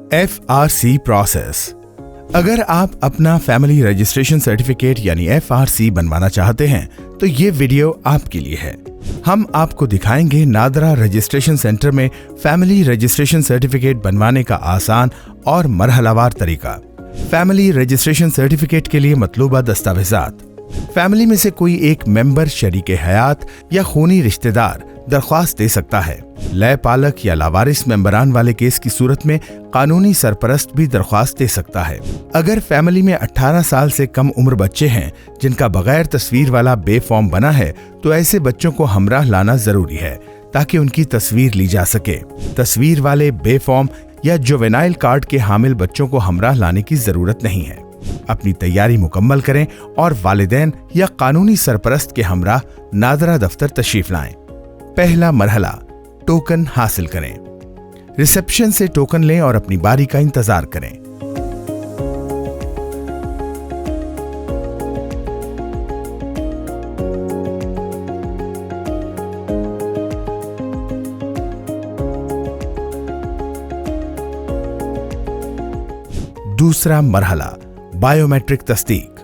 FRC process. अगर आप अपना फैमिली रजिस्ट्रेशन सर्टिफिकेट यानी FRC बनवाना चाहते हैं तो ये वीडियो आपके लिए है। हम आपको दिखाएंगे नादरा रजिस्ट्रेशन सेंटर में फैमिली रजिस्ट्रेशन सर्टिफिकेट बनवाने का आसान और मरहलावार तरीका। फैमिली रजिस्ट्रेशन सर्टिफिकेट के लिए मतलूबा दस्तावेजात। फैमिली में से कोई एक मेंबर शरीके हयात या खूनी रिश्तेदार दरख्वास्त दे सकता है। लय पालक या लावारिस मेंबरान वाले केस की सूरत में कानूनी सरपरस्त भी दरख्वास्त दे सकता है। अगर फैमिली में 18 साल से कम उम्र बच्चे हैं जिनका बगैर तस्वीर वाला बे फॉर्म बना है तो ऐसे बच्चों को हमराह लाना जरूरी है ताकि उनकी तस्वीर ली जा सके। तस्वीर वाले बे फॉर्म या जुवेनाइल कार्ड के हामिल बच्चों को हमराह लाने की जरूरत नहीं है। अपनी तैयारी मुकम्मल करें और वालिदैन या कानूनी सरपरस्त के हमरा नादरा दफ्तर तशरीफ लाएं। पहला मरहला, टोकन हासिल करें। रिसेप्शन से टोकन लें और अपनी बारी का इंतजार करें। दूसरा मरहला, बायोमेट्रिक तस्दीक।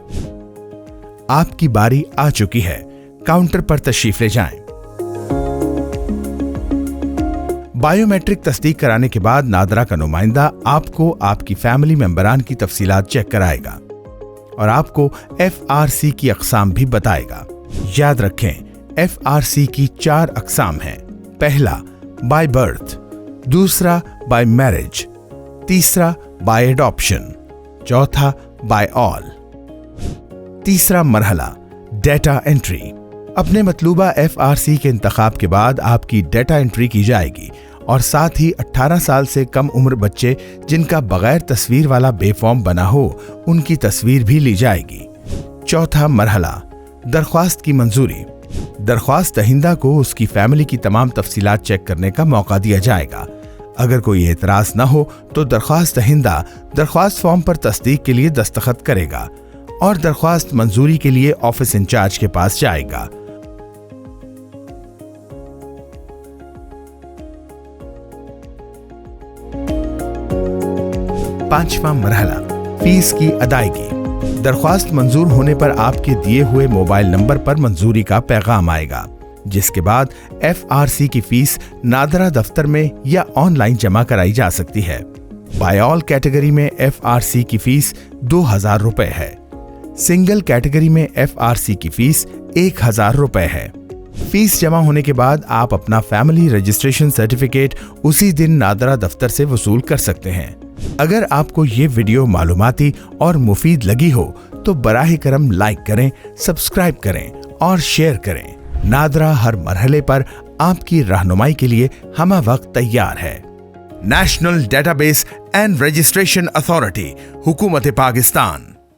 आपकी बारी आ चुकी है, काउंटर पर तशरीफ ले जाएं। बायोमेट्रिक तस्दीक कराने के बाद नादरा का नुमाइंदा आपको आपकी फैमिली मेंबरान की तफसीलात चेक कराएगा और आपको FRC की अक़साम भी बताएगा। याद रखें, FRC की 4 अक़साम हैं। पहला, बाय बर्थ। दूसरा, बाय मैरिज। तीसरा, बाय एडॉप्शन। चौथा, बाय ऑल। तीसरा मरहला, डेटा एंट्री। अपने मतलूबा FRC के इंतखाब के बाद आपकी डेटा एंट्री की जाएगी और साथ ही 18 साल से कम उम्र बच्चे जिनका बगैर तस्वीर वाला बे फॉर्म बना हो उनकी तस्वीर भी ली जाएगी। चौथा मरहला, दरख्वास्त की मंजूरी। दरख्वास्त दहिंदा को उसकी फैमिली की तमाम तफसीलात चेक करने का मौका दिया जाएगा। अगर कोई एतराज न हो तो दरख्वास्त दहिंदा दरख्वास्त फॉर्म पर तस्दीक के लिए दस्तखत करेगा और दरख्वास्त मंजूरी के लिए ऑफिस इंचार्ज के पास जाएगा। पांचवा मरहला, फीस की अदायगी। दरख्वास्त मंजूर होने पर आपके दिए हुए मोबाइल नंबर पर मंजूरी का पैगाम आएगा, जिसके बाद FRC की फीस नादरा दफ्तर में या ऑनलाइन जमा कराई जा सकती है। बाय ऑल कैटेगरी में FRC की फीस 2000 रुपए है। सिंगल कैटेगरी में FRC की फीस 1000 रुपए है। फीस जमा होने के बाद आप अपना फैमिली रजिस्ट्रेशन सर्टिफिकेट उसी दिन नादरा दफ्तर से वसूल कर सकते हैं। अगर आपको ये वीडियो मालूमाती और मुफीद लगी हो तो बराह करम लाइक करें, सब्सक्राइब करें और शेयर करें। नादरा हर मरहले पर आपकी रहनुमाई के लिए हमा वक्त तैयार है। National database and registration authority, हुकूमत पाकिस्तान।